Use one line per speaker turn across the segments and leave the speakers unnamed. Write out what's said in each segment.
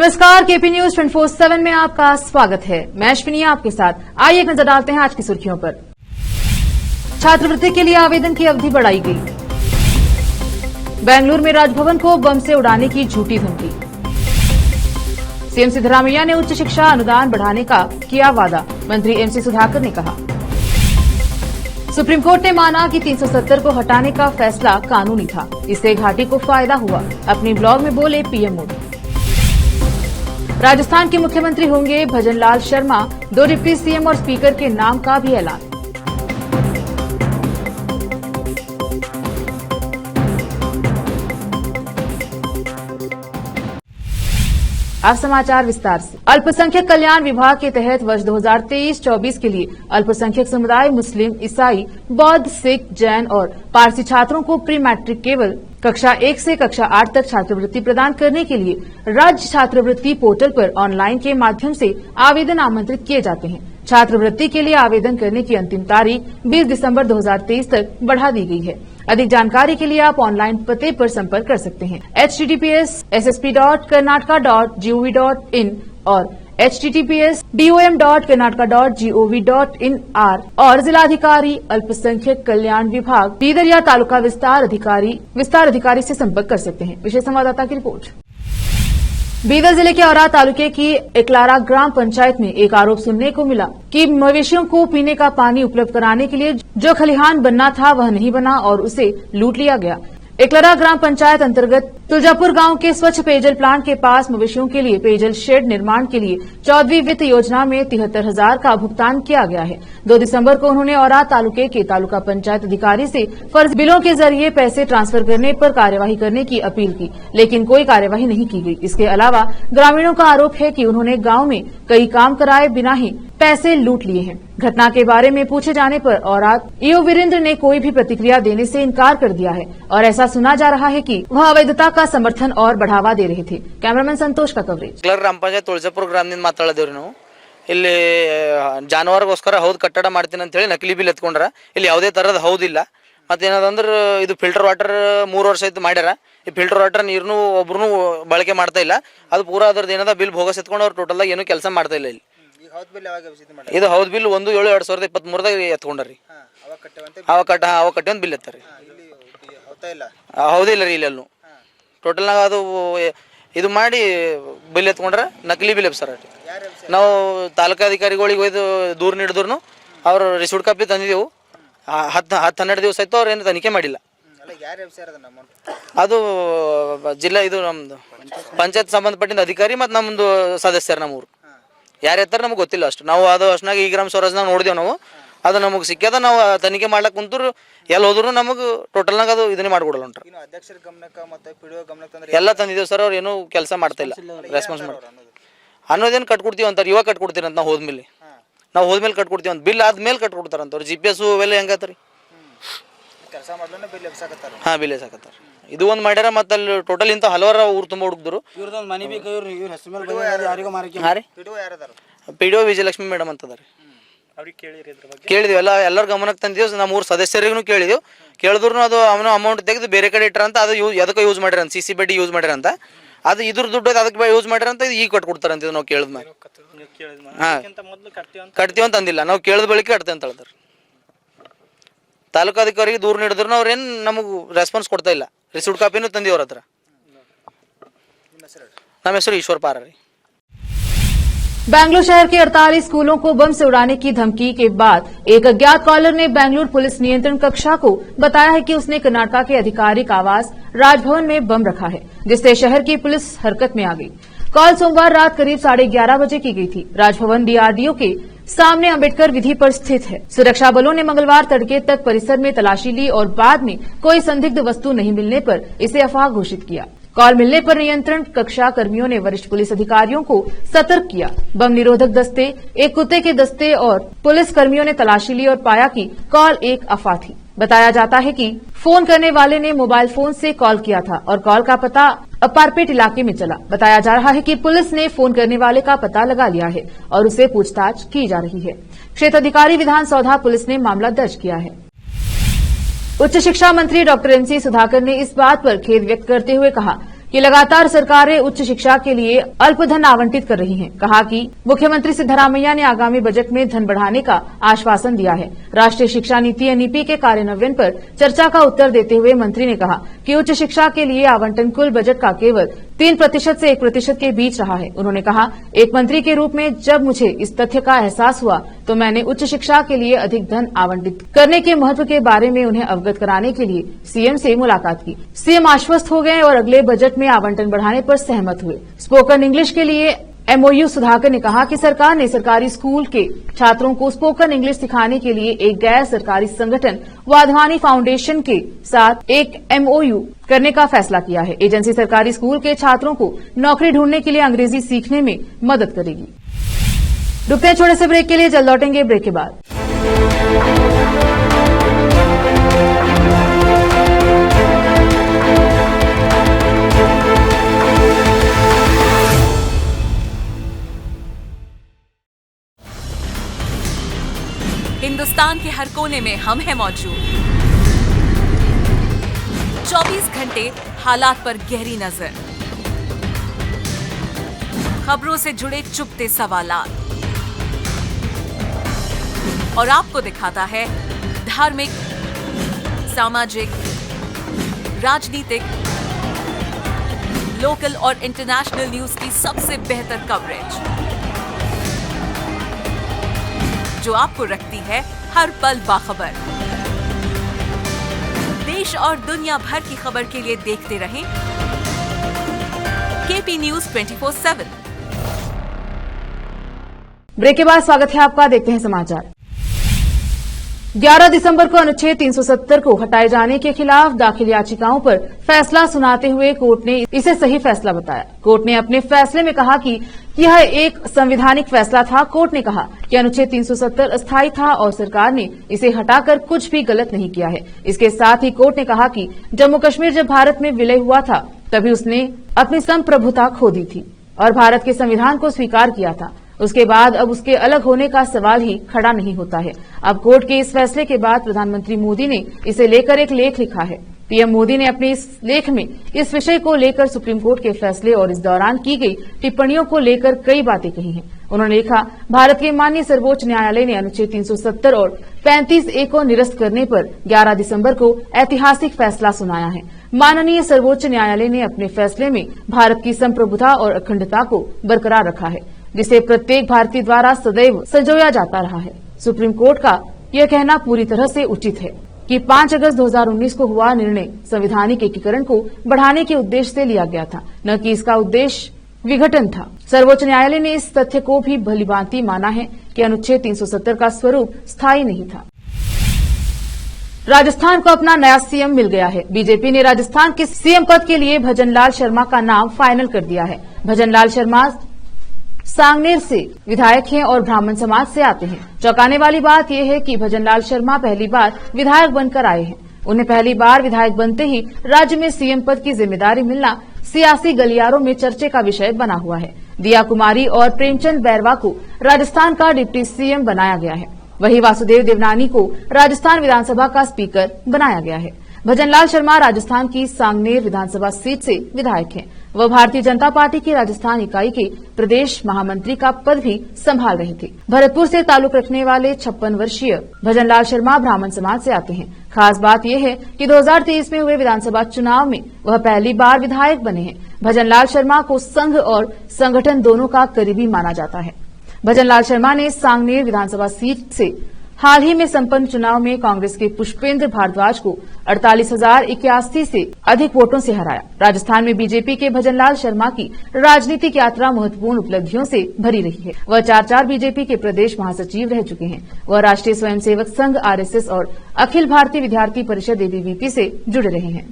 नमस्कार, KP news 24/7 में आपका स्वागत है। मैं अश्विनी आपके साथ। आइए एक नजर डालते हैं आज की सुर्खियों पर। छात्रवृत्ति के लिए आवेदन की अवधि बढ़ाई गई। बेंगलुरु में राजभवन को बम से उड़ाने की झूठी धमकी। सीएम सिद्धरामैया ने उच्च शिक्षा अनुदान बढ़ाने का किया वादा, मंत्री एमसी सुधाकर ने कहा। सुप्रीम कोर्ट ने माना कि 370 को हटाने का फैसला कानूनी था, इससे घाटी को फायदा हुआ, अपने ब्लॉग में बोले पीएम मोदी। राजस्थान के मुख्यमंत्री होंगे भजनलाल शर्मा, 2 डिप्टी सीएम और स्पीकर के नाम का भी ऐलान। अब समाचार विस्तार से। अल्पसंख्यक कल्याण विभाग के तहत वर्ष 2023-24 के लिए अल्पसंख्यक समुदाय मुस्लिम, ईसाई, बौद्ध, सिख, जैन और पारसी छात्रों को प्री मैट्रिक केवल कक्षा 1 से कक्षा 8 तक छात्रवृत्ति प्रदान करने के लिए राज्य छात्रवृत्ति पोर्टल पर ऑनलाइन के माध्यम से आवेदन आमंत्रित किए जाते हैं। छात्रवृत्ति के लिए आवेदन करने की अंतिम तारीख 20 दिसंबर 2023 तक बढ़ा दी गई है। अधिक जानकारी के लिए आप ऑनलाइन पते पर संपर्क कर सकते हैं https://ssp.karnataka.gov.in और https://dom.karnataka.gov.in और जिलाधिकारी अल्पसंख्यक कल्याण विभाग बीदर या तालुका विस्तार अधिकारी से संपर्क कर सकते हैं। विशेष संवाददाता की रिपोर्ट। बीदर जिले के औरा तालुके की एकलारा ग्राम पंचायत में एक आरोप सुनने को मिला कि मवेशियों को पीने का पानी उपलब्ध कराने के लिए जो खलिहान बनना था वह नहीं बना और उसे लूट लिया गया। एकलारा ग्राम पंचायत अंतर्गत तुलजापुर गांव के स्वच्छ पेयजल प्लांट के पास मवेशियों के लिए पेयजल शेड निर्माण के लिए 14वीं वित्त योजना में 73,000 का भुगतान किया गया है। 2 दिसंबर को उन्होंने औरा तालुके के तालुका पंचायत अधिकारी से फर्ज बिलों के जरिए पैसे ट्रांसफर करने पर कार्यवाही करने की अपील की, लेकिन कोई कार्यवाही नहीं की गई। इसके अलावा ग्रामीणों का आरोप है कि उन्होंने गांव में कई काम कराए बिना ही पैसे लूट लिए हैं। घटना के बारे में पूछे जाने पर औरात ईओ वीरेंद्र ने कोई भी प्रतिक्रिया देने से इनकार कर दिया है और ऐसा सुना जा रहा है कि वह अवैधता का समर्थन और बढ़ावा दे रहे थे। कैमरामैन संतोष का कवरेज।
ग्राम पंचायत ತುಳಜಾಪುರ ಗ್ರಾಮದಿಂದ ಮಾತಾಡದೇವ್ರಿ ನಾವು ಇಲ್ಲಿ ಜಾನುವಾರಿಗೋಸ್ಕರ ಹೌದು ಕಟ್ಟಡ ಮಾಡ್ತೀನಿ ಅಂತ ಹೇಳಿ ನಕಲಿ ಬಿಲ್ ಎತ್ಕೊಂಡ್ರ ಇಲ್ಲಿ ಯಾವುದೇ ತರದ ಹೌದಿಲ್ಲ ಮತ್ತೇನದಂದ್ರೆ ಇದು ಫಿಲ್ಟರ್ ವಾಟರ್ 3 ವರ್ಷ ಆಯ್ತು ಮಾಡ್ಯಾರ ಈ ಫಿಲ್ಟರ್ ವಾಟರ್ ನೀರನ್ನು ಒಬ್ರು ಬಳಕೆ ಮಾಡ್ತಾ ಇಲ್ಲ ಅದು ಪೂರಾ ಅದರದ್ದು ಏನದ ಬಿಲ್ ಭೋಗಸ್ ಎತ್ಕೊಂಡು ಅವ್ರು ಟೋಟಲ್ ಆಗಿ ಏನು ಕೆಲಸ ಮಾಡ್ತಾ ಇಲ್ಲ ಇಲ್ಲಿ ಇದು ಹೌದು ಬಿಲ್ 1/7/2023 ಎತ್ಕೊಂಡ್ರಿ ಅವ ಕಟ್ಟೆ ಒಂದು ಬಿಲ್ ಎತ್ತಾರಿ ಹೌದಿಲ್ಲ ರೀ ಇಲ್ಲೆಲ್ಲೂ ಟೋಟಲ್ನಾಗ ಅದು ಇದು ಮಾಡಿ ಬಿಲ್ ಎತ್ಕೊಂಡ್ರೆ ನಕಲಿ ಬಿಲ್ ಸರ್ ನಾವು ತಾಲೂಕಾಧಿಕಾರಿಗಳಿಗೆ ಹೋಯ್ದು ದೂರ ನೀಡಿದ್ರು ಅವ್ರು ರಿಸೀಟ್ ಕಾಪಿ ತಂದಿದ್ದೆವು 10-12 ದಿವಸ ಆಯ್ತು ಅವ್ರು ಏನು ತನಿಖೆ ಮಾಡಿಲ್ಲ ಅದು ಜಿಲ್ಲಾ ಇದು ನಮ್ದು ಪಂಚಾಯತ್ ಸಂಬಂಧಪಟ್ಟಿದ್ದ ಅಧಿಕಾರಿ ಮತ್ತು ನಮ್ಮದು ಸದಸ್ಯರು ನಮ್ಮೂರು ಯಾರು ಎತ್ತಾರೆ ನಮ್ಗೆ ಗೊತ್ತಿಲ್ಲ ಅಷ್ಟು ನಾವು ಅದು ಅಷ್ಟನಾಗ ಈ ಗ್ರಾಮ ಸ್ವರಾಜ್ನಾಗ ನೋಡಿದೆವು ನಾವು ಅದು ನಮಗೆ ಸಿಕ್ಕ್ಯದ ನಾವು ತನಿಖೆ ಮಾಡ್ಲಕ್ಕೆ ಕುಂತರು ಎಲ್ಲಿ ಹೋದ್ರು ನಮಗೆ ಟೋಟಲ್ನಾಗ ಅದು ಇದನ್ನೇ ಮಾಡ್ಕೊಡಲ್ಲ ಉಂಟ್ರಿ ಎಲ್ಲ ತಂದಿದ್ದೇವೆ ಸರ್ ಅವ್ರು ಏನೂ ಕೆಲಸ ಮಾಡ್ತಾ ಇಲ್ಲ ರೆಸ್ಪಾನ್ಸ್ ಮಾಡಿ ಅನ್ನೋದೇನು ಕಟ್ಕೊಡ್ತೀವಿ ಅಂತಾರೆ ಇವಾಗ ಕಟ್ಕೊಡ್ತೀರಿ ಅಂತ ನಾವು ಹೋದ್ಮೇಲೆ ಕಟ್ಕೊಡ್ತೀವಿ ಅಂತ ಬಿಲ್ ಆದ್ಮೇಲೆ ಕಟ್ಕೊಡ್ತಾರಂತ ಅವ್ರು GPS ಅವೆಲ್ಲ ಹೆಂಗತ್ರಿ ಹಾಂ ಬಿಲ್ ಎಸಾಕತ್ತಾರ ಇದು ಒಂದು ಮಾಡ್ಯಾರ ಮತ್ತೆ ಅಲ್ಲಿ ಟೋಟಲ್ ಇಂತ ಹಲವಾರು ಊರು ತುಂಬ ಹುಡುಗರು PDO ವಿಜಯಲಕ್ಷ್ಮಿ ಮೇಡಮ್ ಅಂತದಾರೆ ಕೇಳಿದ್ವಿ ಎಲ್ಲರ ಗಮನಕ್ಕೆ ತಂದಿದ್ದೇವೆ ನಮ್ಮ 3 ಸದಸ್ಯರಿಗೂ ಕೇಳಿದ್ರು ಅದು ಅವನು ಅಮೌಂಟ್ ತೆಗೆದು ಬೇರೆ ಕಡೆ ಇಟ್ಟರಂತ ಅದು ಎದಕ್ಕೆ ಯೂಸ್ ಮಾಡ್ಯಾರ ಅಂತ CC ಬಡ್ಡಿ ಯೂಸ್ ಮಾಡ್ಯಾರಂತ ಅದು ಇದ್ರ ದುಡ್ಡು ಅದಕ್ಕೆ ಯೂಸ್ ಮಾಡ್ಯಾರಂತ ಈಗ ಕಟ್ಕೊಡ್ತಾರಂತ ನಾವು ಕೇಳಿದ್ಮೇಲೆ ಹಾಂ ಕಟ್ತೀವಿ ಅಂತ ಅಂದಿಲ್ಲ ನಾವು ಕೇಳಿದ ಬಳಿಕ ಕಟ್ತೇವೆ ಅಂತ ಹೇಳ್ತಾರೆ ತಾಲೂಕಾಧಿಕಾರಿಗೆ ದೂರ ನೀಡಿದ್ರು ಅವ್ರೇನು ನಮಗೆ ರೆಸ್ಪಾನ್ಸ್ ಕೊಡ್ತಾ ಇಲ್ಲ ರಿಸೀಟ್ ಕಾಪಿನೂ ತಂದಿ ಅವ್ರ ಹತ್ರ ನಮ್ಮ ಹೆಸರು ಈಶ್ವರ್ ಪಾರ ರೀ
बेंगलुरु शहर के 48 स्कूलों को बम से उड़ाने की धमकी के बाद एक अज्ञात कॉलर ने बेंगलुरु पुलिस नियंत्रण कक्षा को बताया है कि उसने कर्नाटका के आधिकारिक आवास राजभवन में बम रखा है, जिससे शहर की पुलिस हरकत में आ गई। कॉल सोमवार रात करीब 11:30 बजे की गई थी। राजभवन DRDO के सामने अम्बेडकर विधि पर स्थित है। सुरक्षा बलों ने मंगलवार तड़के तक परिसर में तलाशी ली और बाद में कोई संदिग्ध वस्तु नहीं मिलने पर इसे अफवाह घोषित किया। कॉल मिलने पर नियंत्रण कक्षा कर्मियों ने वरिष्ठ पुलिस अधिकारियों को सतर्क किया। बम निरोधक दस्ते, एक कुत्ते के दस्ते और पुलिस कर्मियों ने तलाशी ली और पाया कि कॉल एक अफवाह थी। बताया जाता है कि फोन करने वाले ने मोबाइल फोन से कॉल किया था और कॉल का पता अपारपेट इलाके में चला। बताया जा रहा है कि पुलिस ने फोन करने वाले का पता लगा लिया है और उसे पूछताछ की जा रही है। क्षेत्र अधिकारी विधान सौधा पुलिस ने मामला दर्ज किया है। उच्च शिक्षा मंत्री डॉक्टर एमसी सुधाकर ने इस बात पर खेद व्यक्त करते हुए कहा कि लगातार सरकारें उच्च शिक्षा के लिए अल्प धन आवंटित कर रही हैं। कहा कि मुख्यमंत्री सिद्धरामैया ने आगामी बजट में धन बढ़ाने का आश्वासन दिया है। राष्ट्रीय शिक्षा नीति एनईपी के कार्यान्वयन पर चर्चा का उत्तर देते हुए मंत्री ने कहा कि उच्च शिक्षा के लिए आवंटन कुल बजट का केवल 3% से 1% के बीच रहा है। उन्होंने कहा, एक मंत्री के रूप में जब मुझे इस तथ्य का एहसास हुआ तो मैंने उच्च शिक्षा के लिए अधिक धन आवंटित करने के महत्व के बारे में उन्हें अवगत कराने के लिए सीएम से मुलाकात की। सीएम आश्वस्त हो गए और अगले बजट में आवंटन बढ़ाने पर सहमत हुए। स्पोकन इंग्लिश के लिए एमओयू सुधाकर ने कहा कि सरकार ने सरकारी स्कूल के छात्रों को स्पोकन इंग्लिश सिखाने के लिए एक गैर सरकारी संगठन वाधवानी फाउंडेशन के साथ एक एमओयू करने का फैसला किया है। एजेंसी सरकारी स्कूल के छात्रों को नौकरी ढूंढने के लिए अंग्रेजी सीखने में मदद करेगी। रुकते हैं छोटे से ब्रेक के लिए, जल्द लौटेंगे ब्रेक के बाद।
हिंदुस्तान के हर कोने में हम हैं मौजूद। 24 घंटे हालात पर गहरी नजर, खबरों से जुड़े चुपते सवालात और आपको दिखाता है धार्मिक, सामाजिक, राजनीतिक, लोकल और इंटरनेशनल न्यूज की सबसे बेहतर कवरेज जो आपको रखती है हर पल बाखबर। देश और दुनिया भर की खबर के लिए देखते रहें केपी न्यूज 24/7।
ब्रेक के बाद स्वागत है आपका, देखते हैं समाचार। 11 दिसंबर को अनुच्छेद 370 को हटाए जाने के खिलाफ दाखिल याचिकाओं पर फैसला सुनाते हुए कोर्ट ने इसे सही फैसला बताया। कोर्ट ने अपने फैसले में कहा कि यह एक संवैधानिक फैसला था। कोर्ट ने कहा कि अनुच्छेद 370 अस्थायी था और सरकार ने इसे हटाकर कुछ भी गलत नहीं किया है। इसके साथ ही कोर्ट ने कहा कि जम्मू कश्मीर जब भारत में विलय हुआ था तभी उसने अपनी संप्रभुता खो दी थी और भारत के संविधान को स्वीकार किया था। उसके बाद अब उसके अलग होने का सवाल ही खड़ा नहीं होता है। अब कोर्ट के इस फैसले के बाद प्रधानमंत्री मोदी ने इसे लेकर एक लेख लिखा है। पीएम मोदी ने अपने इस लेख में इस विषय को लेकर सुप्रीम कोर्ट के फैसले और इस दौरान की गई टिप्पणियों को लेकर कई बातें कही हैं। उन्होंने लिखा, भारत के माननीय सर्वोच्च न्यायालय ने अनुच्छेद 370 और 35A को निरस्त करने पर 11 दिसंबर को ऐतिहासिक फैसला सुनाया है। माननीय सर्वोच्च न्यायालय ने अपने फैसले में भारत की संप्रभुता और अखंडता को बरकरार रखा है, जिसे प्रत्येक भारतीय द्वारा सदैव संजोया जाता रहा है। सुप्रीम कोर्ट का यह कहना पूरी तरह से उचित है कि 5 अगस्त 2019 को हुआ निर्णय संवैधानिक एकीकरण को बढ़ाने के उद्देश्य से लिया गया था, न कि इसका उद्देश्य विघटन था। सर्वोच्च न्यायालय ने इस तथ्य को भी भलीभांति माना है कि अनुच्छेद 370 का स्वरूप स्थायी नहीं था। राजस्थान को अपना नया सीएम मिल गया है। बीजेपी ने राजस्थान के सीएम पद के लिए भजनलाल शर्मा का नाम फाइनल कर दिया है। भजनलाल शर्मा सांगनेर से विधायक हैं और ब्राह्मण समाज से आते हैं। चौंकाने वाली बात यह है कि भजनलाल शर्मा पहली बार विधायक बनकर आए हैं। उन्हें पहली बार विधायक बनते ही राज्य में सीएम पद की जिम्मेदारी मिलना सियासी गलियारों में चर्चे का विषय बना हुआ है। दिया कुमारी और प्रेमचंद बैरवा को राजस्थान का डिप्टी सीएम बनाया गया है। वहीं वासुदेव देवनानी को राजस्थान विधानसभा का स्पीकर बनाया गया है। भजनलाल शर्मा राजस्थान की सांगनेर विधानसभा सीट से विधायक हैं। वह भारतीय जनता पार्टी की राजस्थान इकाई के प्रदेश महामंत्री का पद भी संभाल रहे थे। भरतपुर से ताल्लुक रखने वाले 56 वर्षीय भजनलाल शर्मा ब्राह्मण समाज से आते हैं। खास बात यह है कि 2023 में हुए विधानसभा चुनाव में वह पहली बार विधायक बने हैं। भजनलाल शर्मा को संघ और संगठन दोनों का करीबी माना जाता है। भजनलाल शर्मा ने सांगनेर विधानसभा सीट से हाल ही में संपन्न चुनाव में कांग्रेस के पुष्पेंद्र भारद्वाज को 48,081 से अधिक वोटों से हराया। राजस्थान में बीजेपी के भजनलाल शर्मा की राजनीतिक यात्रा महत्वपूर्ण उपलब्धियों से भरी रही है। वह 4 बीजेपी के प्रदेश महासचिव रह चुके हैं। वह राष्ट्रीय स्वयंसेवक संघ आरएसएस और अखिल भारतीय विद्यार्थी परिषद एबीवीपी से जुड़े रहे हैं।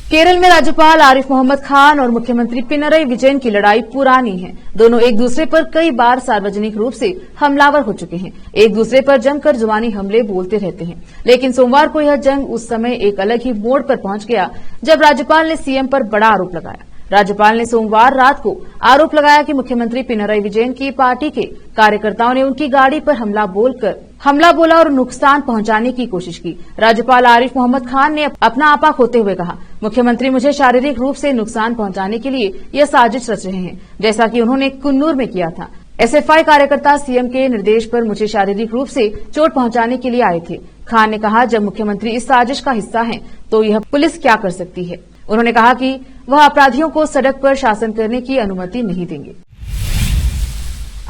केरल में राज्यपाल आरिफ मोहम्मद खान और मुख्यमंत्री पिनरई विजयन की लड़ाई पुरानी है। दोनों एक दूसरे पर कई बार सार्वजनिक रूप से हमलावर हो चुके हैं। एक दूसरे पर जमकर जुबानी हमले बोलते रहते हैं। लेकिन सोमवार को यह जंग उस समय एक अलग ही मोड़ पर पहुंच गया जब राज्यपाल ने सीएम पर बड़ा आरोप लगाया। राज्यपाल ने सोमवार रात को आरोप लगाया कि मुख्यमंत्री पिनराई विजयन की पार्टी के कार्यकर्ताओं ने उनकी गाड़ी पर हमला बोला और नुकसान पहुंचाने की कोशिश की। राज्यपाल आरिफ मोहम्मद खान ने अपना आपा खोते हुए कहा, मुख्यमंत्री मुझे शारीरिक रूप से नुकसान पहुंचाने के लिए यह साजिश रच रहे हैं, जैसा कि उन्होंने कुन्नूर में किया था। एसएफआई कार्यकर्ता सीएम के निर्देश पर मुझे शारीरिक रूप से चोट पहुंचाने के लिए आए थे। खान ने कहा, जब मुख्यमंत्री इस साजिश का हिस्सा हैं, तो यह पुलिस क्या कर सकती है। उन्होंने कहा कि वह अपराधियों को सड़क पर शासन करने की अनुमति नहीं देंगे।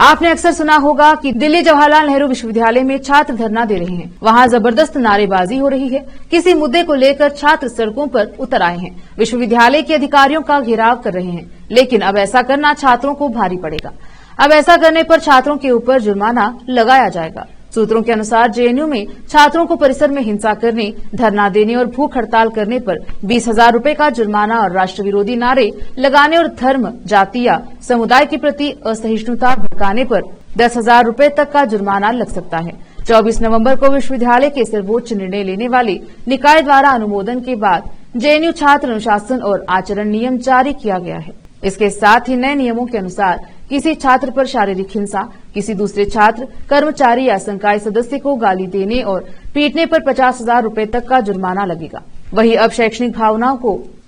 आपने अक्सर सुना होगा कि दिल्ली जवाहरलाल नेहरू विश्वविद्यालय में छात्र धरना दे रहे हैं। वहां जबरदस्त नारेबाजी हो रही है। किसी मुद्दे को लेकर छात्र सड़कों पर उतर आए हैं, विश्वविद्यालय के अधिकारियों का घेराव कर रहे हैं। लेकिन अब ऐसा करना छात्रों को भारी पड़ेगा। अब ऐसा करने पर छात्रों के ऊपर जुर्माना लगाया जाएगा। सूत्रों के अनुसार जेएनयू में छात्रों को परिसर में हिंसा करने, धरना देने और भूख हड़ताल करने पर 20,000 रूपये का जुर्माना और राष्ट्र विरोधी नारे लगाने और धर्म, जाति या समुदाय के प्रति असहिष्णुता भड़काने पर 10,000 रूपये तक का जुर्माना लग सकता है। 24 नवंबर को विश्वविद्यालय के सर्वोच्च निर्णय लेने वाले निकाय द्वारा अनुमोदन के बाद जेएनयू छात्र अनुशासन और आचरण नियम जारी किया गया है। इसके साथ ही नए नियमों के अनुसार किसी छात्र पर शारीरिक हिंसा, किसी दूसरे छात्र, कर्मचारी या संकाय सदस्य को गाली देने और पीटने पर 50,000 रूपये तक का जुर्माना लगेगा। वहीं अब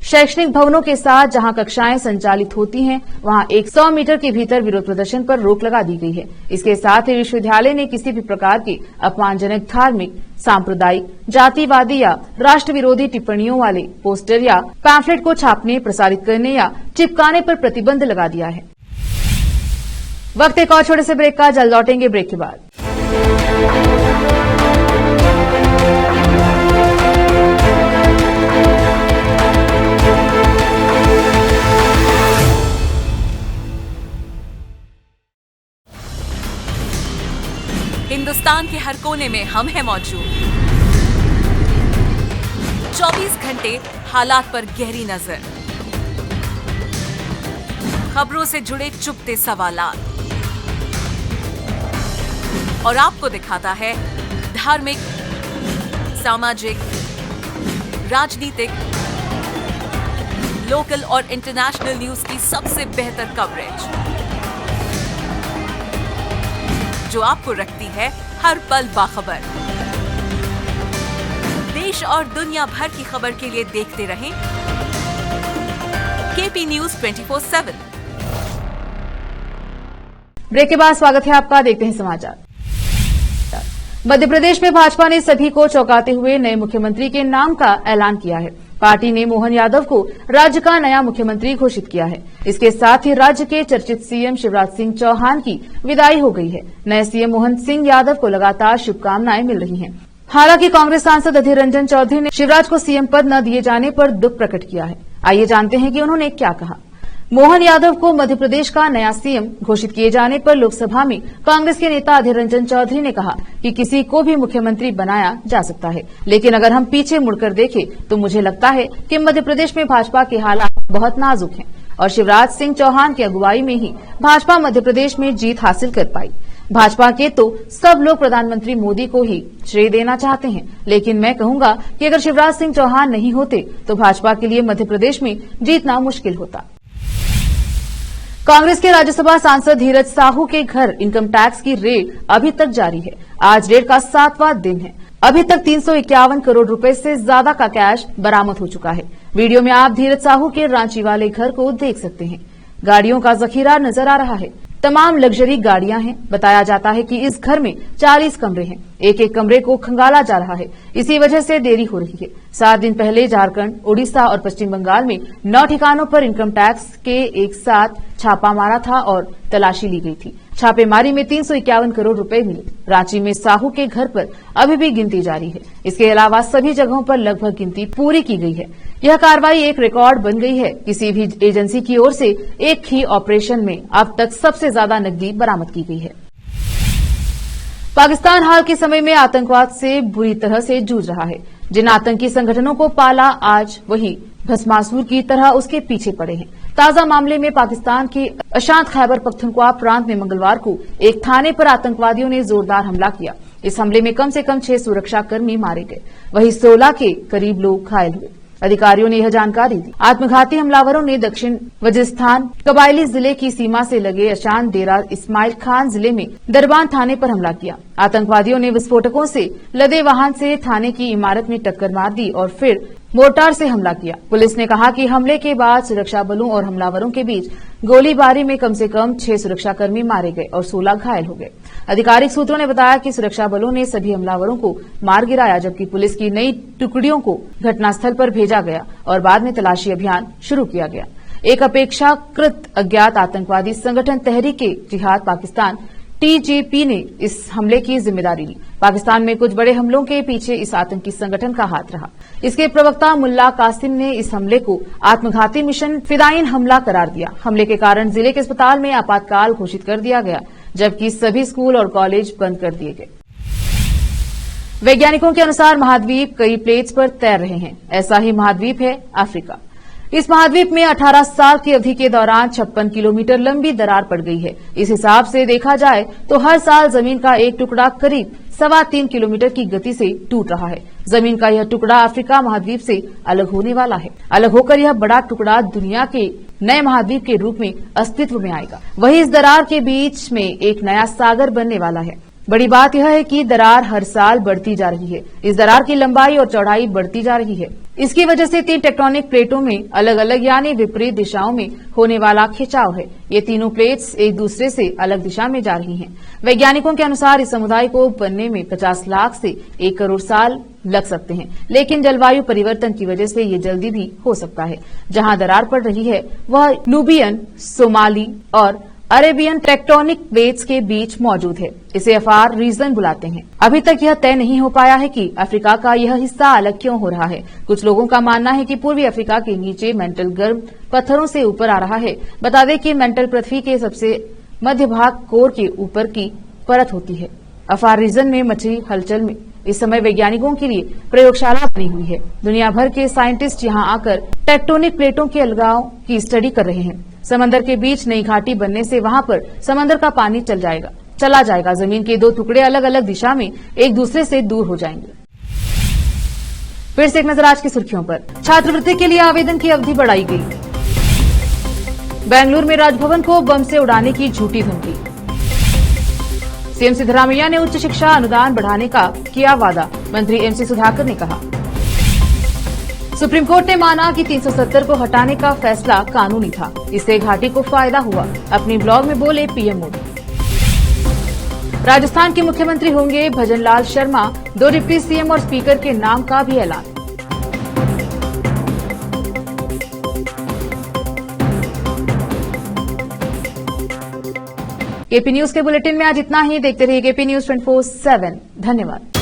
शैक्षणिक भवनों के साथ जहां कक्षाएं संचालित होती हैं, वहां 100 मीटर के भीतर विरोध प्रदर्शन पर रोक लगा दी गई है। इसके साथ ही विश्वविद्यालय ने किसी भी प्रकार की अपमानजनक, धार्मिक, सांप्रदायिक, जातिवादी या राष्ट्र विरोधी टिप्पणियों वाले पोस्टर या पैम्फलेट को छापने, प्रसारित करने या चिपकाने पर प्रतिबंध लगा दिया है। वक्त एक और छोटे से ब्रेक का, जल्द लौटेंगे ब्रेक के बाद।
हिंदुस्तान के हर कोने में हम हैं मौजूद। 24 घंटे हालात पर गहरी नजर, खबरों से जुड़े चुपते सवालात और आपको दिखाता है धार्मिक, सामाजिक, राजनीतिक, लोकल और इंटरनेशनल न्यूज की सबसे बेहतर कवरेज, जो आपको रखती है हर पल बाखबर। देश और दुनिया भर की खबर के लिए देखते रहें केपी न्यूज 24/7।
ब्रेक के बाद स्वागत है आपका, देखते हैं समाचार। मध्य प्रदेश में भाजपा ने सभी को चौंकाते हुए नए मुख्यमंत्री के नाम का ऐलान किया है। पार्टी ने मोहन यादव को राज्य का नया मुख्यमंत्री घोषित किया है। इसके साथ ही राज्य के चर्चित सीएम शिवराज सिंह चौहान की विदाई हो गई है। नए सीएम मोहन सिंह यादव को लगातार शुभकामनाएं मिल रही हैं। हालांकि कांग्रेस सांसद अधीर रंजन चौधरी ने शिवराज को सीएम पद न दिए जाने पर दुख प्रकट किया है। आइए जानते हैं कि उन्होंने क्या कहा। मोहन यादव को मध्य प्रदेश का नया सीएम घोषित किए जाने पर लोकसभा में कांग्रेस के नेता अधीर रंजन चौधरी ने कहा कि किसी को भी मुख्यमंत्री बनाया जा सकता है, लेकिन अगर हम पीछे मुड़कर देखें तो मुझे लगता है कि मध्य प्रदेश में भाजपा के हालात बहुत नाजुक हैं और शिवराज सिंह चौहान की अगुवाई में ही भाजपा मध्य प्रदेश में जीत हासिल कर पाई। भाजपा के तो सब लोग प्रधानमंत्री मोदी को ही श्रेय देना चाहते हैं, लेकिन मैं कहूंगा कि अगर शिवराज सिंह चौहान नहीं होते तो भाजपा के लिए मध्य प्रदेश में जीतना मुश्किल होता। कांग्रेस के राज्यसभा सांसद धीरज साहू के घर इनकम टैक्स की रेड अभी तक जारी है। आज रेड का 7वां दिन है। अभी तक 351 करोड़ रुपए से ज्यादा का कैश बरामद हो चुका है। वीडियो में आप धीरज साहू के रांची वाले घर को देख सकते हैं। गाड़ियों का जखीरा नजर आ रहा है। तमाम लग्जरी गाड़ियां हैं। बताया जाता है कि इस घर में 40 कमरे हैं। एक एक कमरे को खंगाला जा रहा है। इसी वजह से देरी हो रही है। 7 दिन पहले झारखंड, उड़ीसा और पश्चिम बंगाल में 9 ठिकानों पर इनकम टैक्स के एक साथ छापा मारा था और तलाशी ली गई थी। छापेमारी में 351 करोड़ रुपए मिले। रांची में साहू के घर पर अभी भी गिनती जारी है। इसके अलावा सभी जगहों पर लगभग गिनती पूरी की गई है। यह कार्रवाई एक रिकॉर्ड बन गई है। किसी भी एजेंसी की ओर से एक ही ऑपरेशन में अब तक सबसे ज्यादा नकदी बरामद की गई है। पाकिस्तान हाल के समय में आतंकवाद से बुरी तरह से जूझ रहा है। जिन आतंकी संगठनों को पाला, आज वही भस्मासुर की तरह उसके पीछे पड़े हैं। ताजा मामले में पाकिस्तान के अशांत खैबर पख्तूनख्वा प्रांत में मंगलवार को एक थाने पर आतंकवादियों ने जोरदार हमला किया। इस हमले में कम से कम 6 सुरक्षाकर्मी मारे गए, वहीं 16 के करीब लोग घायल हुए। अधिकारियों ने यह जानकारी दी। आत्मघाती हमलावरों ने दक्षिण वजिस्तान कबायली जिले की सीमा से लगे अशान डेरा इस्माइल खान जिले में दरबान थाने पर हमला किया। आतंकवादियों ने विस्फोटकों से लदे वाहन से थाने की इमारत में टक्कर मार दी और फिर मोर्टार से हमला किया। पुलिस ने कहा कि हमले के बाद सुरक्षा बलों और हमलावरों के बीच गोलीबारी में कम से कम 6 सुरक्षाकर्मी मारे गए और 16 घायल हो गए। आधिकारिक सूत्रों ने बताया कि सुरक्षा बलों ने सभी हमलावरों को मार गिराया, जबकि पुलिस की नई टुकड़ियों को घटनास्थल पर भेजा गया और बाद में तलाशी अभियान शुरू किया गया। एक अपेक्षाकृत अज्ञात आतंकवादी संगठन तहरीक-ए-जिहाद पाकिस्तान TJP ने इस हमले की जिम्मेदारी ली। पाकिस्तान में कुछ बड़े हमलों के पीछे इस आतंकी संगठन का हाथ रहा। इसके प्रवक्ता मुल्ला कासिम ने इस हमले को आत्मघाती मिशन फिदाइन हमला करार दिया। हमले के कारण जिले के अस्पताल में आपातकाल घोषित कर दिया गया, जबकि सभी स्कूल और कॉलेज बंद कर दिए गए। वैज्ञानिकों के अनुसार महाद्वीप कई प्लेट्स पर तैर रहे हैं। ऐसा ही महाद्वीप है अफ्रीका। इस महाद्वीप में 18 साल की अवधि के दौरान 56 किलोमीटर लंबी दरार पड़ गई है। इस हिसाब से देखा जाए तो हर साल जमीन का एक टुकड़ा करीब 3.25 किलोमीटर की गति से टूट रहा है। जमीन का यह टुकड़ा अफ्रीका महाद्वीप से अलग होने वाला है। अलग होकर यह बड़ा टुकड़ा दुनिया के नए महाद्वीप के रूप में अस्तित्व में आएगा। वहीं इस दरार के बीच में एक नया सागर बनने वाला है। बड़ी बात यह है कि दरार हर साल बढ़ती जा रही है। इस दरार की लंबाई और चौड़ाई बढ़ती जा रही है। इसकी वजह से 3 टेक्टोनिक प्लेटों में अलग अलग यानी विपरीत दिशाओं में होने वाला खिंचाव है। ये तीनों प्लेट्स एक दूसरे से अलग दिशा में जा रही हैं। वैज्ञानिकों के अनुसार इस समुदाय को बनने में 50 लाख से 1 करोड़ साल लग सकते हैं, लेकिन जलवायु परिवर्तन की वजह से ये जल्दी भी हो सकता है। जहां दरार पड़ रही है वह नुबियन, सोमाली और अरेबियन टेक्टोनिक प्लेट्स के बीच मौजूद है। इसे अफार रीजन बुलाते हैं। अभी तक यह तय नहीं हो पाया है कि अफ्रीका का यह हिस्सा अलग क्यों हो रहा है। कुछ लोगों का मानना है कि पूर्वी अफ्रीका के नीचे मेंटल गर्म पत्थरों से ऊपर आ रहा है। बता दें कि मेंटल पृथ्वी के सबसे मध्य भाग कोर के ऊपर की परत होती है। अफार रीजन में मछली हलचल में इस समय वैज्ञानिकों के लिए प्रयोगशाला बनी हुई है। दुनिया भर के साइंटिस्ट यहां आकर टेक्टोनिक प्लेटों के अलगाव की स्टडी कर रहे हैं। समंदर के बीच नई घाटी बनने से वहां पर समंदर का पानी चला जाएगा। जमीन के 2 टुकड़े अलग अलग दिशा में एक दूसरे से दूर हो जाएंगे। फिर से एक नजर आज की सुर्खियों पर। छात्रवृत्ति के लिए आवेदन की अवधि बढ़ाई गई। बेंगलुरु में राजभवन को बम से उड़ाने की झूठी धमकी। सीएम सिद्धरामैया ने उच्च शिक्षा अनुदान बढ़ाने का किया वादा। मंत्री MC सुधाकर ने कहा। सुप्रीम कोर्ट ने माना कि 370 को हटाने का फैसला कानूनी था। इससे घाटी को फायदा हुआ। अपने ब्लॉग में बोले पीएम मोदी। राजस्थान के मुख्यमंत्री होंगे भजनलाल शर्मा। 2 डिप्टी सीएम और स्पीकर के नाम का भी ऐलान। केपी न्यूज के बुलेटिन में आज इतना ही। देखते रहिए केपी न्यूज 24/7। धन्यवाद।